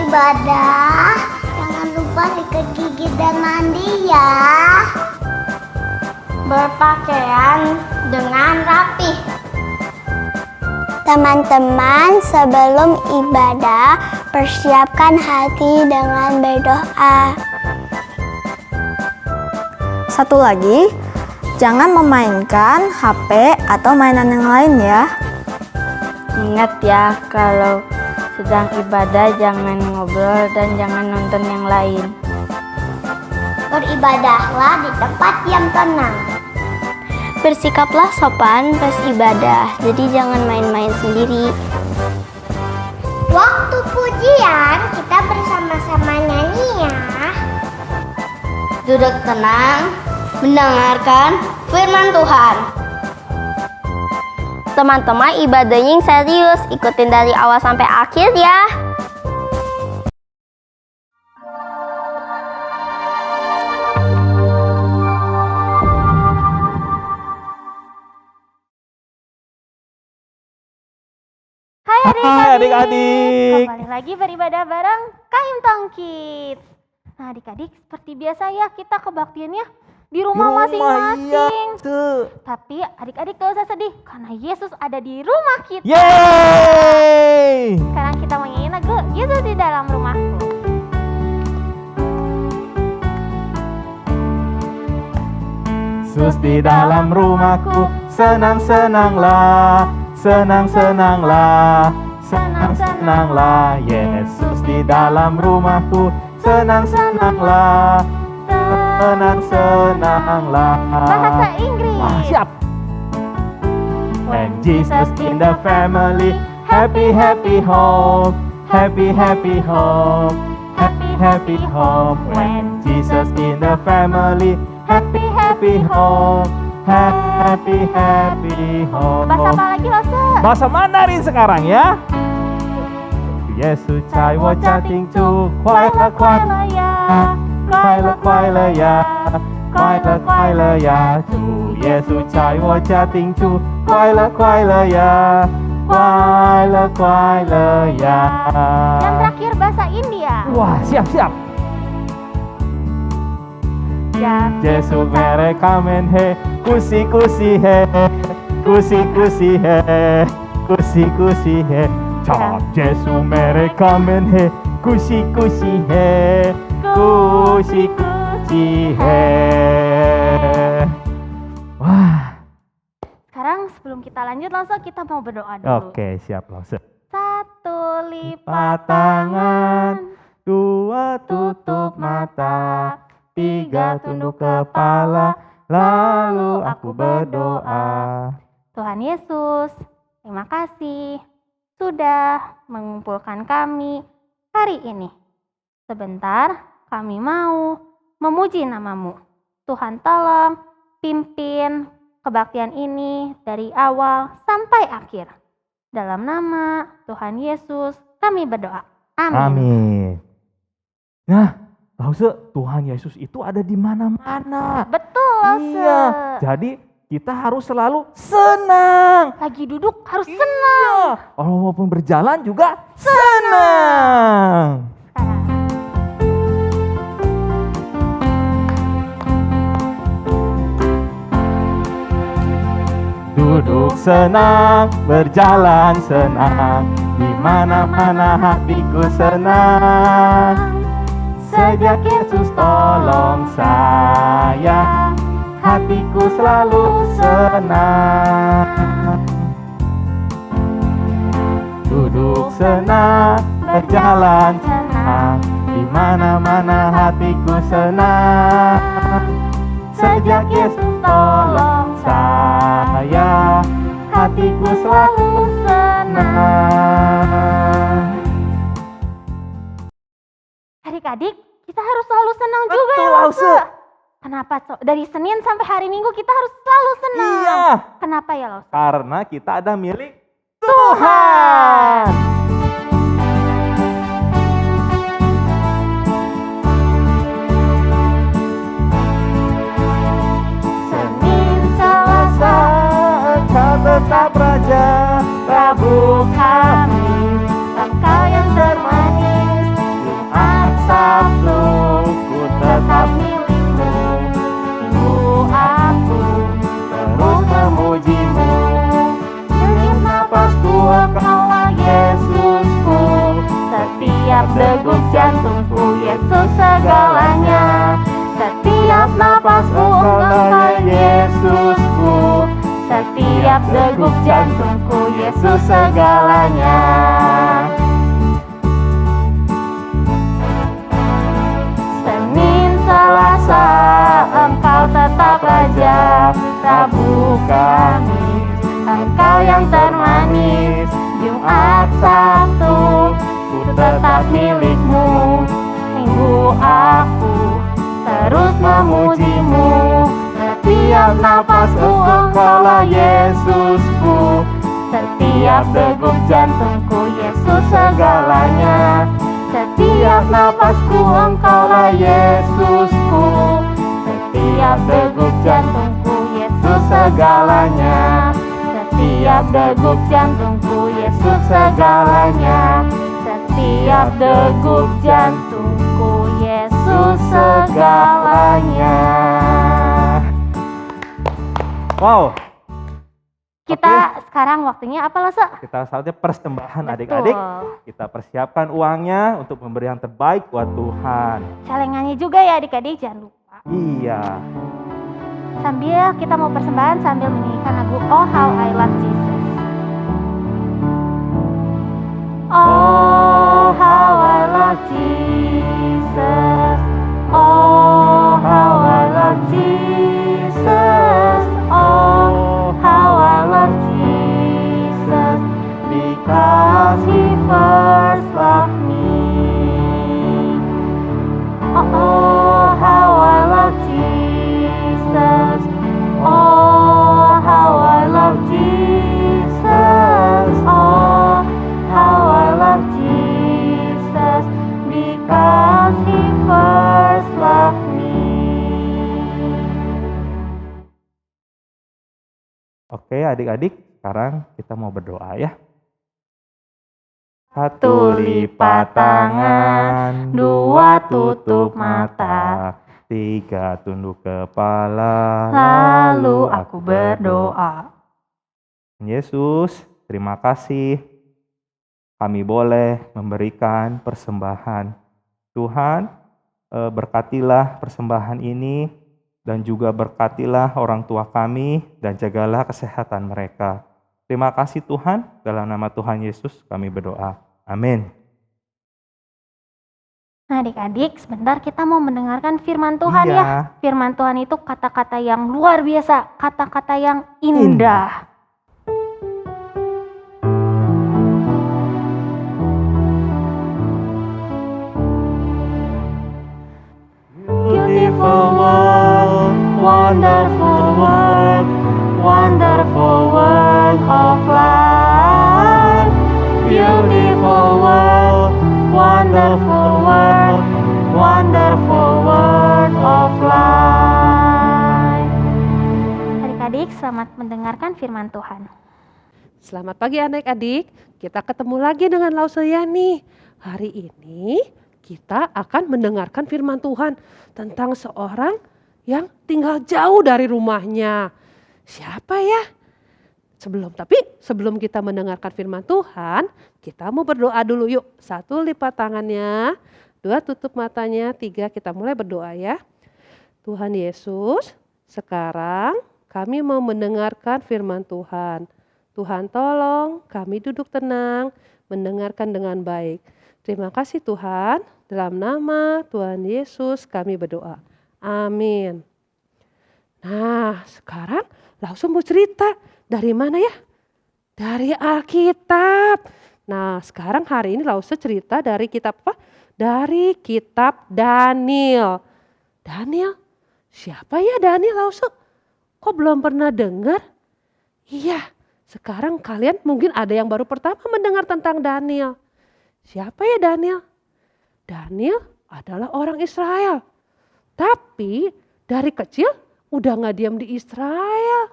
beribadah, jangan lupa sikat gigi dan mandi ya. Berpakaian dengan rapi. Teman-teman, sebelum ibadah, persiapkan hati dengan berdoa. Satu lagi, jangan memainkan HP atau mainan yang lain ya. Ingat ya, kalau sedang ibadah jangan ngobrol dan jangan nonton yang lain. Beribadahlah di tempat yang tenang. Bersikaplah sopan pas ibadah, jadi jangan main-main sendiri. Waktu pujian, kita bersama-sama nyanyi ya. Duduk tenang, mendengarkan firman Tuhan. Teman-teman, ibadahnya yang serius, ikutin dari awal sampai akhir ya. Hai adik-adik. Kembali lagi beribadah bareng Kaim Tongkit. Nah adik-adik, seperti biasa ya kita kebaktiannya di rumah masing-masing. Tapi adik-adik gak usah sedih karena Yesus ada di rumah kita. Yeay! Sekarang kita mau nyanyi lagu Yesus di dalam rumahku. Yesus di dalam rumahku, senang-senanglah, senang-senanglah, senang-senanglah. Yesus di dalam rumahku, senang-senanglah, senang-senanglah. Bahasa Inggris. Wah, siap. When Jesus in the family, happy happy home, happy happy home, happy happy home. When Jesus in the family, happy happy home, happy happy home. Bahasa apa lagi lo, Se? Bahasa Mandarin sekarang ya. 耶稣在我家庭中，快乐快乐呀，快乐快乐呀，快乐快乐呀。主耶稣在我家庭中，快乐快乐呀，快乐快乐呀。 Yang terakhir bahasa India. Wah, siap-siap. Ya, Yesus mereka main he, kusi-kusi he, kusi-kusi he, kusi-kusi he. Cap Yesus mereka main he, kusi-kusi he, kusi-kusi he. Wah. sekarang sebelum kita lanjut langsung kita mau berdoa dulu. Oke, siap langsung. Satu lipat Lipat tangan, tangan, dua tutup mata, tiga tunduk kepala, lalu aku berdoa. Tuhan Yesus, terima kasih sudah mengumpulkan kami hari ini. Sebentar kami mau memuji nama-Mu. Tuhan tolong pimpin kebaktian ini dari awal sampai akhir. Dalam nama Tuhan Yesus kami berdoa. Amin. Amin. Nah, Lause, Tuhan Yesus itu ada di mana-mana. Betul, Lause. Iya, jadi kita harus selalu senang. Lagi duduk harus senang. Walaupun berjalan juga senang. Duduk senang, berjalan senang, di mana-mana hatiku senang. Sejak Yesus tolong saya, hatiku selalu senang. Duduk senang, berjalan senang, di mana-mana hatiku senang. Sejak Yesus tolong saya, hatiku selalu senang. Adik-adik, kita harus selalu senang juga ya, Betul, Lause. Lause. Kenapa? Dari Senin sampai hari Minggu kita harus selalu senang. Iya. Kenapa ya, Lause? Karena kita ada milik Tuhan. Senin, Selasa, Engkau tetap Raja, Rabu, Kamis, Engkau yang termanis, degup jantungku, Yesus segalanya. Setiap napasku engkau Yesusku, setiap degup jantungku, Yesus segalanya. Senin, Selasa, engkau tetap Raja. Rabu, Kamis, engkau yang termanis. Jumat, Sabtu, ku tetap milikmu. Minggu aku terus memujimu. Setiap napasku engkaulah Yesusku, setiap degup jantungku, Yesus segalanya. Setiap napasku engkaulah Yesusku, setiap degup jantungku, Yesus segalanya. Setiap degup jantungku, Yesus segalanya. Setiap degup jantungku, Yesus segalanya. Wow. Kita sekarang waktunya apa, Lose? Kita saatnya persembahan Betul. adik-adik. Kita persiapkan uangnya untuk memberi yang terbaik buat Tuhan. Celengannya juga ya adik-adik, jangan lupa. Iya. Sambil kita mau persembahan sambil menyanyikan lagu Oh How I Love Jesus. Oh how I love Jesus. Oh how I love Jesus. Oh how I love Jesus. Because He first loved me. Oh how I love Jesus. Oh how I love Jesus. Oh how I love Jesus. Because He first loved me. Oke adik-adik, sekarang kita mau berdoa ya. Satu lipat tangan, dua tutup mata, tiga tunduk kepala, Lalu aku berdoa. Yesus, terima kasih kami boleh memberikan persembahan. Tuhan, berkatilah persembahan ini dan juga berkatilah orang tua kami dan jagalah kesehatan mereka. Terima kasih Tuhan, dalam nama Tuhan Yesus kami berdoa. Amin. Nah adik-adik, sebentar kita mau mendengarkan firman Tuhan Iya. ya. Firman Tuhan itu kata-kata yang luar biasa, kata-kata yang indah. Beautiful world, wonderful world, wonderful world of life. Beautiful world, wonderful world, wonderful world of life. Adik-adik, selamat mendengarkan firman Tuhan. Selamat pagi adik-adik, kita ketemu lagi dengan Lauseyani. Hari ini kita akan mendengarkan firman Tuhan tentang seorang yang tinggal jauh dari rumahnya. Siapa ya? Sebelum kita mendengarkan firman Tuhan, kita mau berdoa dulu yuk. 1 lipat tangannya, 2 tutup matanya, 3 kita mulai berdoa ya. Tuhan Yesus, sekarang kami mau mendengarkan firman Tuhan. Tuhan tolong kami duduk tenang, mendengarkan dengan baik. Terima kasih Tuhan, dalam nama Tuhan Yesus kami berdoa. Amin. Nah sekarang langsung mau cerita. Dari mana ya? Dari Alkitab. Nah sekarang hari ini langsung cerita dari kitab apa? Dari kitab Daniel. Daniel? Siapa ya Daniel langsung? Kok belum pernah dengar? Iya, sekarang kalian mungkin ada yang baru pertama mendengar tentang Daniel. Siapa ya Daniel? Daniel adalah orang Israel. Tapi dari kecil udah gak diam di Israel.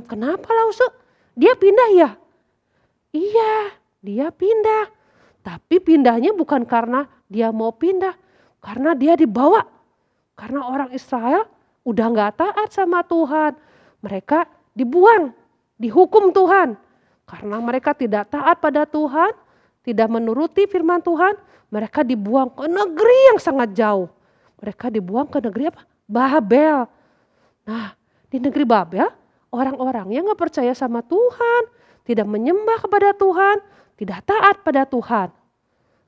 Kenapa Lause? Dia pindah ya? Iya, dia pindah. Tapi pindahnya bukan karena dia mau pindah. Karena dia dibawa. Karena orang Israel udah gak taat sama Tuhan. Mereka dibuang, dihukum Tuhan. Karena mereka tidak taat pada Tuhan, tidak menuruti firman Tuhan, mereka dibuang ke negeri yang sangat jauh. Mereka dibuang ke negeri apa? Babel. Nah, di negeri Babel, orang-orangnya gak percaya sama Tuhan, tidak menyembah kepada Tuhan, tidak taat pada Tuhan.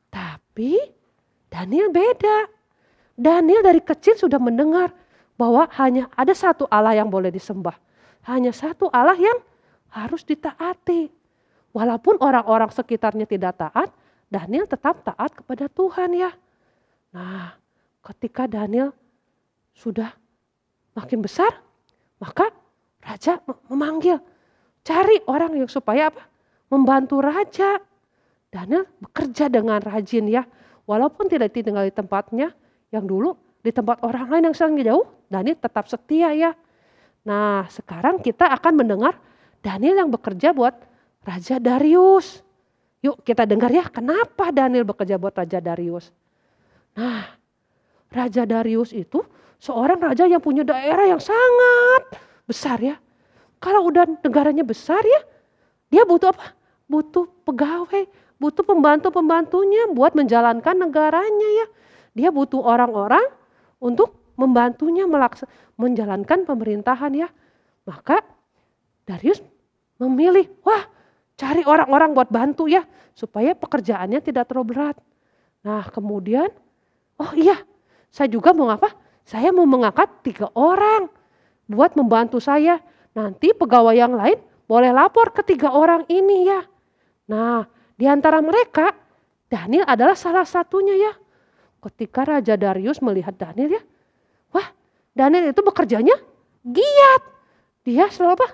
Tapi Daniel beda. Daniel dari kecil sudah mendengar bahwa hanya ada satu Allah yang boleh disembah. Hanya satu Allah yang harus ditaati. Walaupun orang-orang sekitarnya tidak taat, Daniel tetap taat kepada Tuhan ya. Nah, ketika Daniel sudah makin besar, maka raja memanggil, cari orang yang supaya apa? Membantu raja. Daniel bekerja dengan rajin ya. Walaupun tidak tinggal di tempatnya yang dulu, di tempat orang lain yang sangat jauh, Daniel tetap setia ya. Nah, sekarang kita akan mendengar Daniel yang bekerja buat Raja Darius. Yuk kita dengar ya, kenapa Daniel bekerja buat Raja Darius. Nah, Raja Darius itu seorang raja yang punya daerah yang sangat besar ya. Kalau udah negaranya besar ya, dia butuh apa? Butuh pegawai, butuh pembantu-pembantunya buat menjalankan negaranya ya. Dia butuh orang-orang untuk membantunya menjalankan pemerintahan ya. Maka Darius memilih, wah cari orang-orang buat bantu ya. Supaya pekerjaannya tidak terlalu berat. Nah kemudian, oh iya saya juga mau apa? Saya mau mengangkat 3 orang buat membantu saya. Nanti pegawai yang lain boleh lapor ke 3 orang ini ya. Nah di antara mereka Daniel adalah salah satunya ya. Ketika Raja Darius melihat Daniel ya, wah Daniel itu bekerjanya giat. Dia selalu apa?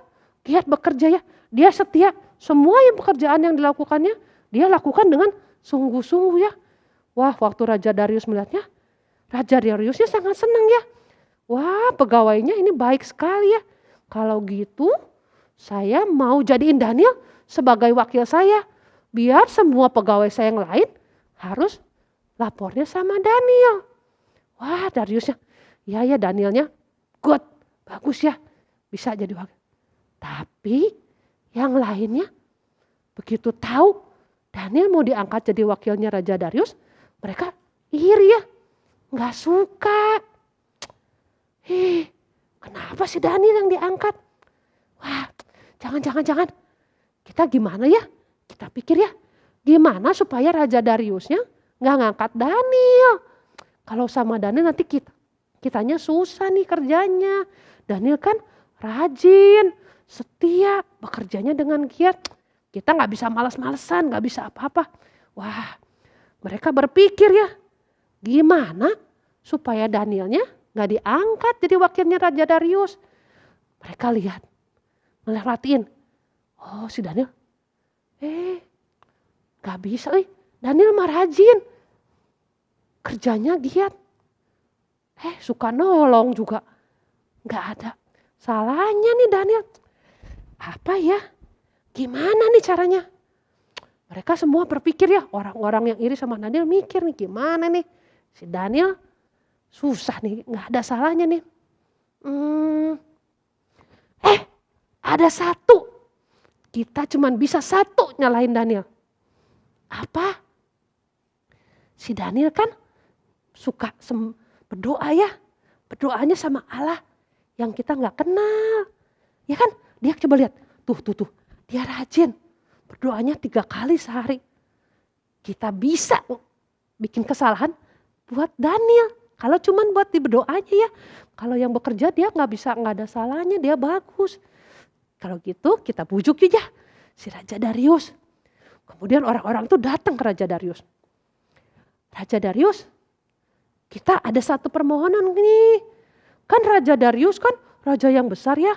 Giat bekerja ya. Dia setia. Semua yang pekerjaan yang dilakukannya, dia lakukan dengan sungguh-sungguh ya. Wah waktu Raja Darius melihatnya, Raja Dariusnya sangat senang ya. Wah pegawainya ini baik sekali ya. Kalau gitu saya mau jadiin Daniel sebagai wakil saya. Biar semua pegawai saya yang lain harus lapornya sama Daniel. Wah Dariusnya, ya Danielnya good, bagus ya, bisa jadi wakil. Tapi yang lainnya begitu tahu Daniel mau diangkat jadi wakilnya Raja Darius, mereka iri ya, nggak suka. Kenapa sih Daniel yang diangkat? Wah jangan. Kita gimana ya? Kita pikir ya, gimana supaya Raja Dariusnya nggak ngangkat Daniel. Kalau sama Daniel nanti kitanya susah nih kerjanya. Daniel kan rajin, setia, bekerjanya dengan giat. Kita nggak bisa malas-malesan, nggak bisa apa-apa. Wah, mereka berpikir ya, gimana supaya Danielnya nggak diangkat jadi wakilnya Raja Darius. Mereka lihat, merhatiin, oh si Daniel, nggak bisa, Daniel mah rajin, kerjanya giat, suka nolong juga, nggak ada salahnya nih Daniel. Apa ya? Gimana nih caranya? Mereka semua berpikir ya, orang-orang yang iri sama Daniel mikir nih gimana nih si Daniel susah nih, nggak ada salahnya nih. Ada satu, kita cuman bisa satu nyalahin Daniel. Apa? Si Daniel kan suka berdoa ya, berdoanya sama Allah yang kita nggak kenal, ya kan? Dia coba lihat, tuh, dia rajin, berdoanya 3 kali sehari. Kita bisa bikin kesalahan buat Daniel, kalau cuman buat di berdoanya ya. Kalau yang bekerja dia nggak ada salahnya, dia bagus. Kalau gitu kita bujuk aja si Raja Darius. Kemudian orang-orang tuh datang ke Raja Darius. Raja Darius, kita ada satu permohonan nih. Kan Raja Darius kan raja yang besar ya.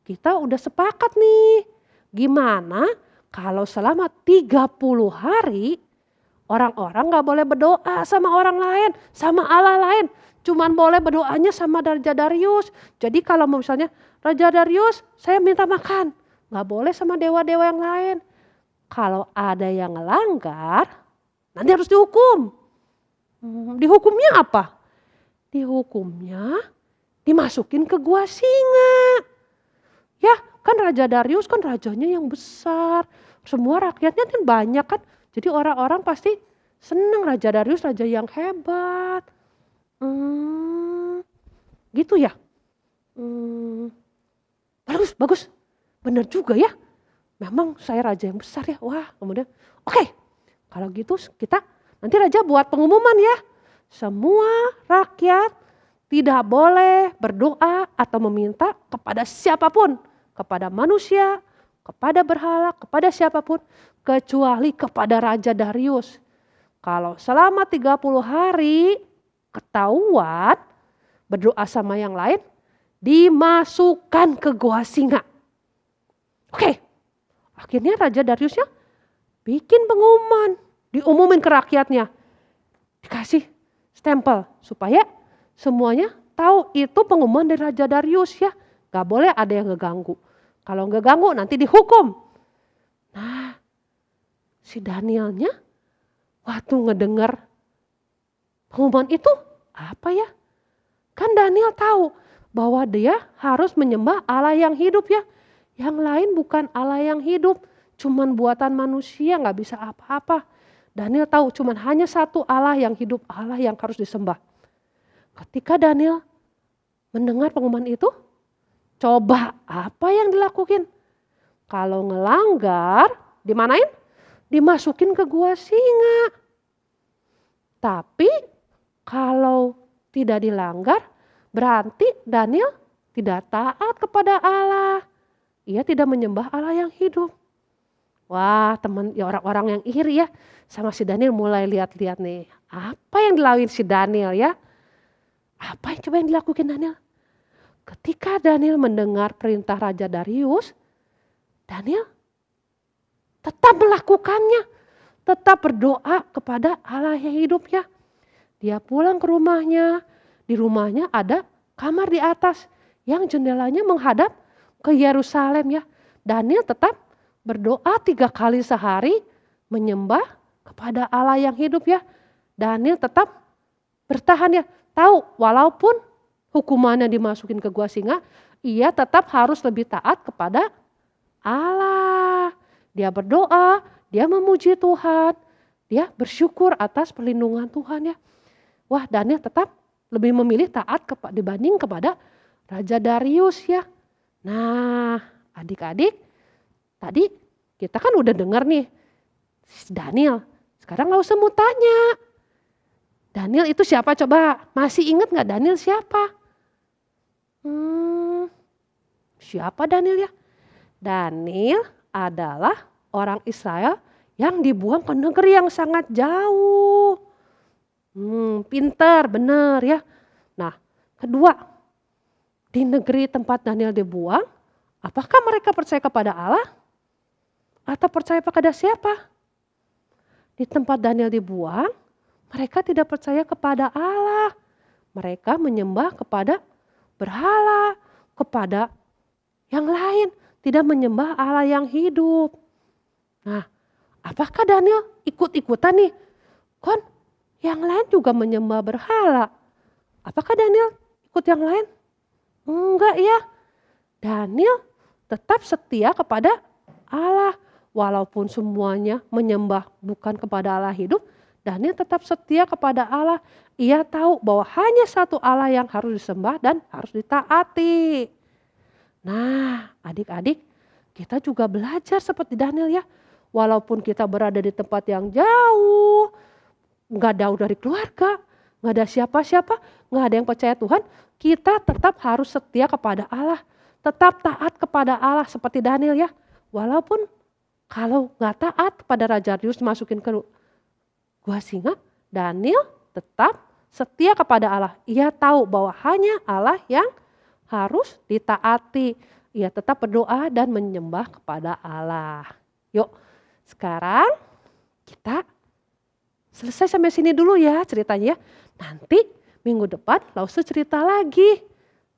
Kita udah sepakat nih. Gimana kalau selama 30 hari orang-orang gak boleh berdoa sama orang lain, sama Allah lain. Cuman boleh berdoanya sama Raja Darius. Jadi kalau misalnya Raja Darius saya minta makan, gak boleh sama dewa-dewa yang lain. Kalau ada yang melanggar, nanti harus dihukum. Dihukumnya apa? Dihukumnya dimasukin ke gua singa. Ya kan Raja Darius kan rajanya yang besar. Semua rakyatnya kan banyak kan. Jadi orang-orang pasti senang Raja Darius, raja yang hebat. Gitu ya. Bagus. Benar juga ya. Memang saya raja yang besar ya. Wah, kemudian oke. Kalau gitu kita nanti raja buat pengumuman ya. Semua rakyat tidak boleh berdoa atau meminta kepada siapapun. Kepada manusia, kepada berhala, kepada siapapun. Kecuali kepada Raja Darius. Kalau selama 30 hari ketahuan berdoa sama yang lain, dimasukkan ke gua singa. Oke, akhirnya Raja Dariusnya bikin pengumuman, diumumin ke rakyatnya. Dikasih stempel supaya semuanya tahu itu pengumuman dari Raja Darius ya. Gak boleh ada yang ngeganggu. Kalau ngeganggu nanti dihukum. Nah, si Danielnya waktu ngedengar pengumuman itu apa ya? Kan Daniel tahu bahwa dia harus menyembah Allah yang hidup ya. Yang lain bukan Allah yang hidup. Cuman buatan manusia gak bisa apa-apa. Daniel tahu cuman hanya satu Allah yang hidup. Allah yang harus disembah. Ketika Daniel mendengar pengumuman itu. Coba apa yang dilakukan? Kalau ngelanggar dimanain? Dimasukin ke gua singa. Tapi kalau tidak dilanggar, berarti Daniel tidak taat kepada Allah. Ia tidak menyembah Allah yang hidup. Wah, teman ya orang-orang yang iri ya. Sama si Daniel mulai lihat-lihat nih. Apa yang dilakuin si Daniel ya? Apa yang coba yang dilakukan Daniel? Ketika Daniel mendengar perintah Raja Darius, Daniel tetap melakukannya. Tetap berdoa kepada Allah yang hidup ya. Dia pulang ke rumahnya. Di rumahnya ada kamar di atas yang jendelanya menghadap ke Yerusalem ya. Daniel tetap berdoa 3 kali sehari menyembah kepada Allah yang hidup ya. Daniel tetap bertahan ya. Tahu walaupun hukumannya dimasukin ke gua singa, ia tetap harus lebih taat kepada Allah. Dia berdoa, dia memuji Tuhan, dia bersyukur atas perlindungan Tuhan ya. Wah, Daniel tetap lebih memilih taat dibanding kepada Raja Darius ya. Nah, adik-adik, tadi kita kan udah dengar nih Daniel. Sekarang gak usah mau tanya. Daniel itu siapa coba? Masih ingat gak Daniel siapa? Siapa Daniel ya? Daniel adalah orang Israel yang dibuang ke negeri yang sangat jauh. Pintar, benar ya. Nah, kedua, di negeri tempat Daniel dibuang, apakah mereka percaya kepada Allah? Atau percaya kepada siapa? Di tempat Daniel dibuang, mereka tidak percaya kepada Allah. Mereka menyembah kepada berhala, kepada yang lain. Tidak menyembah Allah yang hidup. Nah, apakah Daniel ikut-ikutan nih? Kan yang lain juga menyembah berhala. Apakah Daniel ikut yang lain? Enggak ya. Daniel tetap setia kepada Allah. Walaupun semuanya menyembah bukan kepada Allah hidup, Daniel tetap setia kepada Allah. Ia tahu bahwa hanya satu Allah yang harus disembah dan harus ditaati. Nah, adik-adik, kita juga belajar seperti Daniel ya. Walaupun kita berada di tempat yang jauh, gak jauh dari keluarga, gak ada siapa-siapa, gak ada yang percaya Tuhan, kita tetap harus setia kepada Allah. Tetap taat kepada Allah seperti Daniel ya. Walaupun kalau gak taat kepada Raja Darius masukin ke gua singa, Daniel tetap setia kepada Allah. Ia tahu bahwa hanya Allah yang harus ditaati. Ia tetap berdoa dan menyembah kepada Allah. Yuk, sekarang kita selesai sampai sini dulu ya ceritanya. Nanti minggu depan Lause cerita lagi.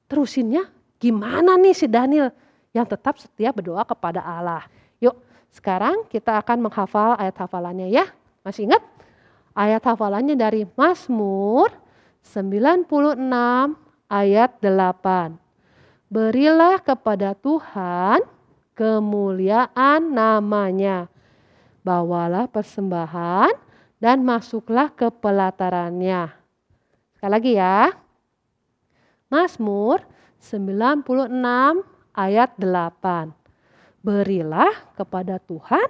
Terusinnya gimana nih si Daniel yang tetap setia berdoa kepada Allah. Yuk, sekarang kita akan menghafal ayat hafalannya ya. Masih ingat? Ayat hafalannya dari Mazmur 96 ayat 8. Berilah kepada Tuhan kemuliaan namanya. bawalah persembahan dan masuklah ke pelatarannya. Sekali lagi ya. Mazmur 96 ayat 8. Berilah kepada Tuhan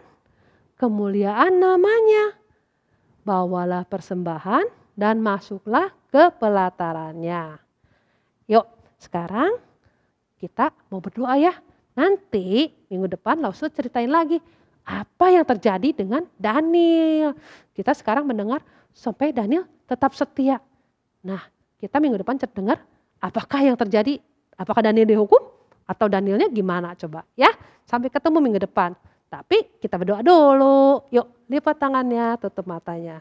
kemuliaan namanya. Bawalah persembahan dan masuklah ke pelatarannya. Yuk, sekarang kita mau berdoa ya. Nanti minggu depan Lause ceritain lagi apa yang terjadi dengan Daniel. Kita sekarang mendengar sampai Daniel tetap setia. Nah, kita minggu depan dengar apakah yang terjadi, apakah Daniel dihukum atau Danielnya gimana coba ya. Sampai ketemu minggu depan. Tapi kita berdoa dulu. Yuk, lipat tangannya, tutup matanya.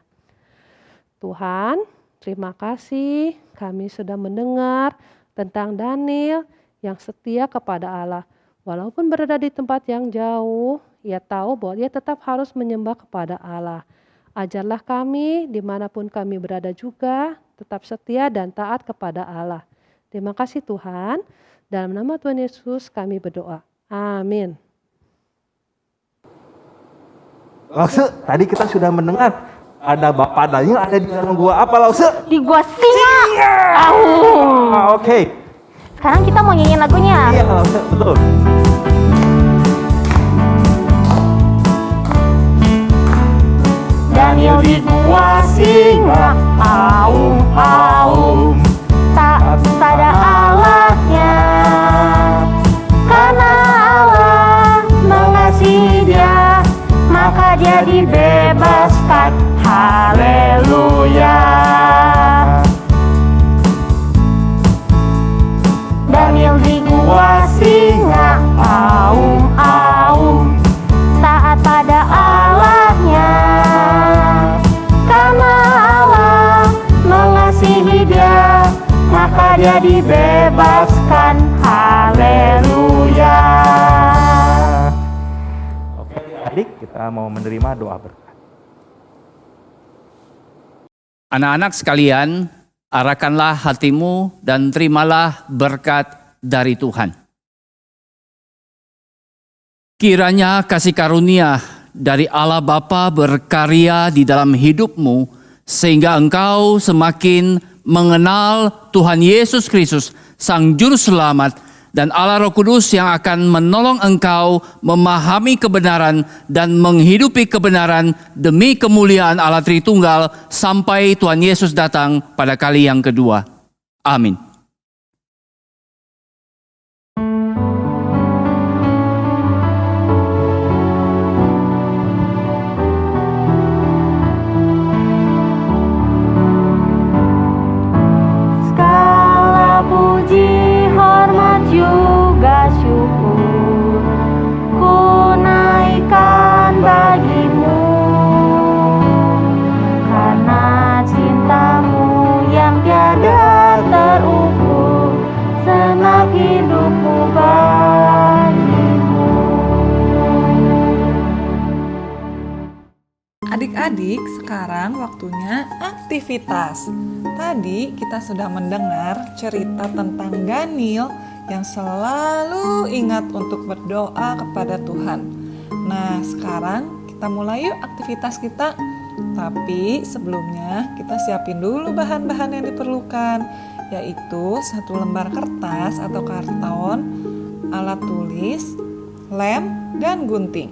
Tuhan, terima kasih kami sudah mendengar tentang Daniel yang setia kepada Allah. Walaupun berada di tempat yang jauh, ia tahu bahwa ia tetap harus menyembah kepada Allah. Ajarlah kami dimanapun kami berada juga, tetap setia dan taat kepada Allah. Terima kasih Tuhan. Dalam nama Tuhan Yesus kami berdoa. Amin. Lause, tadi kita sudah mendengar ada Bapak Daniel ada di dalam gua apa Lause? Di gua singa. Oke. Sekarang kita mau nyanyiin lagunya. Iya Lause, betul. Daniel di gua singa, aum, taat pada Allahnya. Karena Allah mengasihi dia, maka dia dibebaskan. Haleluya. Daniel di gua singa, aum, taat pada Allahnya. Karena Allah mengasihi dia, maka dia dibebaskan. Haleluya. Oke adik, kita mau menerima doa berkat. Anak-anak sekalian, arahkanlah hatimu dan terimalah berkat dari Tuhan. Kiranya kasih karunia dari Allah Bapa berkarya di dalam hidupmu, sehingga engkau semakin mengenal Tuhan Yesus Kristus, Sang Juru Selamat, dan Allah Roh Kudus yang akan menolong engkau memahami kebenaran dan menghidupi kebenaran demi kemuliaan Allah Tritunggal sampai Tuhan Yesus datang pada kali yang kedua. Amin. Segala puji, hormat juga syukur ku naikkan bagimu, karena cintamu yang tiada terukur segenap hidupku bagimu. Adik-adik, sekarang waktunya aktivitas. Tadi kita sudah mendengar cerita tentang Daniel yang selalu ingat untuk berdoa kepada Tuhan. Nah, sekarang kita mulai yuk aktivitas kita. Tapi sebelumnya kita siapin dulu bahan-bahan yang diperlukan, yaitu 1 lembar kertas atau karton, alat tulis, lem, dan gunting.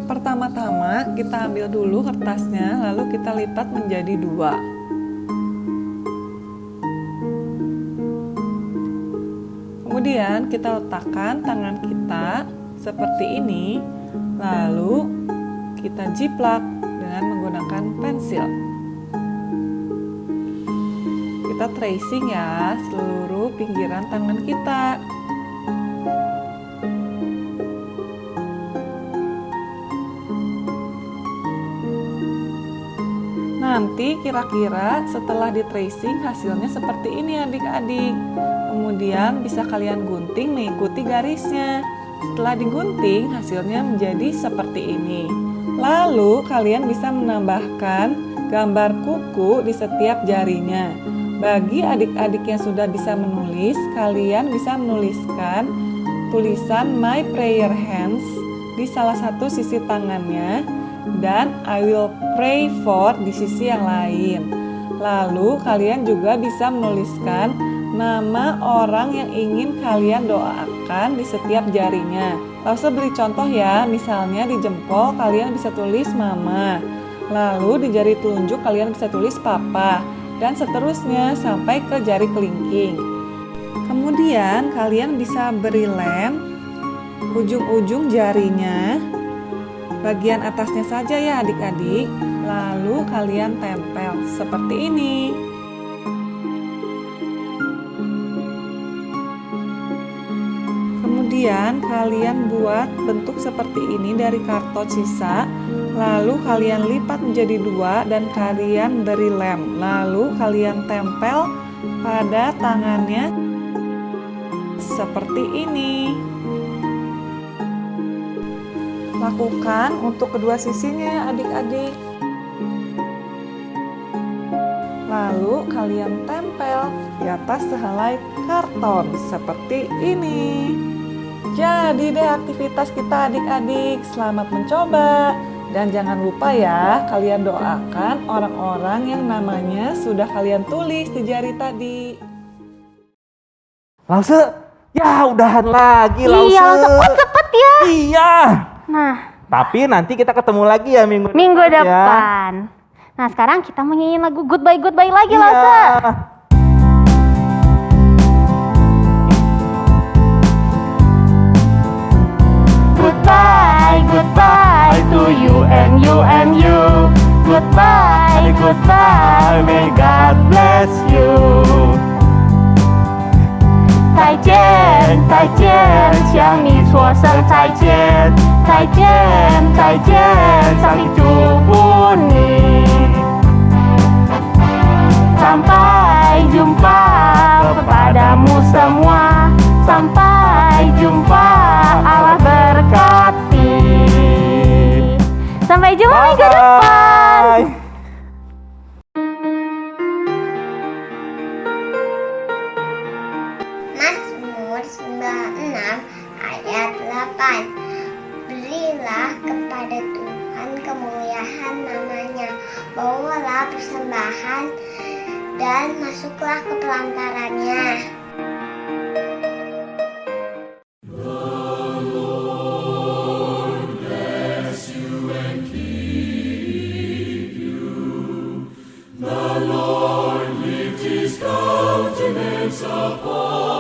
Pertama-tama kita ambil dulu kertasnya, lalu kita lipat menjadi 2. Kemudian kita letakkan tangan kita seperti ini, lalu kita jiplak dengan menggunakan pensil. Kita tracing ya seluruh pinggiran tangan kita. Nanti kira-kira setelah di tracing hasilnya seperti ini adik-adik. Kemudian bisa kalian gunting mengikuti garisnya. Setelah digunting hasilnya menjadi seperti ini. Lalu kalian bisa menambahkan gambar kuku di setiap jarinya. Bagi adik-adik yang sudah bisa menulis, kalian bisa menuliskan tulisan My Prayer Hands di salah satu sisi tangannya dan I will pray for di sisi yang lain. Lalu kalian juga bisa menuliskan nama orang yang ingin kalian doakan di setiap jarinya. Lalu beri contoh ya, misalnya di jempol kalian bisa tulis mama. Lalu di jari telunjuk kalian bisa tulis papa. Dan seterusnya sampai ke jari kelingking. Kemudian kalian bisa beri lem ujung-ujung jarinya, bagian atasnya saja ya adik-adik. Lalu kalian tempel seperti ini. Kemudian kalian buat bentuk seperti ini dari karton sisa. Lalu kalian lipat menjadi 2 dan kalian beri lem. Lalu kalian tempel pada tangannya seperti ini. Lakukan untuk kedua sisinya adik-adik. Lalu kalian tempel di atas sehelai karton seperti ini. Jadi deh aktivitas kita adik-adik. Selamat mencoba. Dan jangan lupa ya, kalian doakan orang-orang yang namanya sudah kalian tulis di jari tadi. Lause, ya udahan lagi Lause. Iya, cepet ya. Iya. Nah, Tapi nanti kita ketemu lagi ya minggu depan. Nah, sekarang kita mau nyanyiin lagu Goodbye Goodbye lagi, Iya. Lause. Goodbye, goodbye to you and you and you. Goodbye, goodbye, may God bless you. 再见，再见，向你说声再见，再见，再见，上帝祝福你。Sampai jumpa kepadamu semua. Sampai jumpa, Allah berkati. Sampai jumpa minggu depan. Mazmur 96 ayat 8. Berilah kepada Tuhan kemuliaan namanya, bawalah persembahan dan masuklah ke pelantarannya. The Lord lift his countenance upon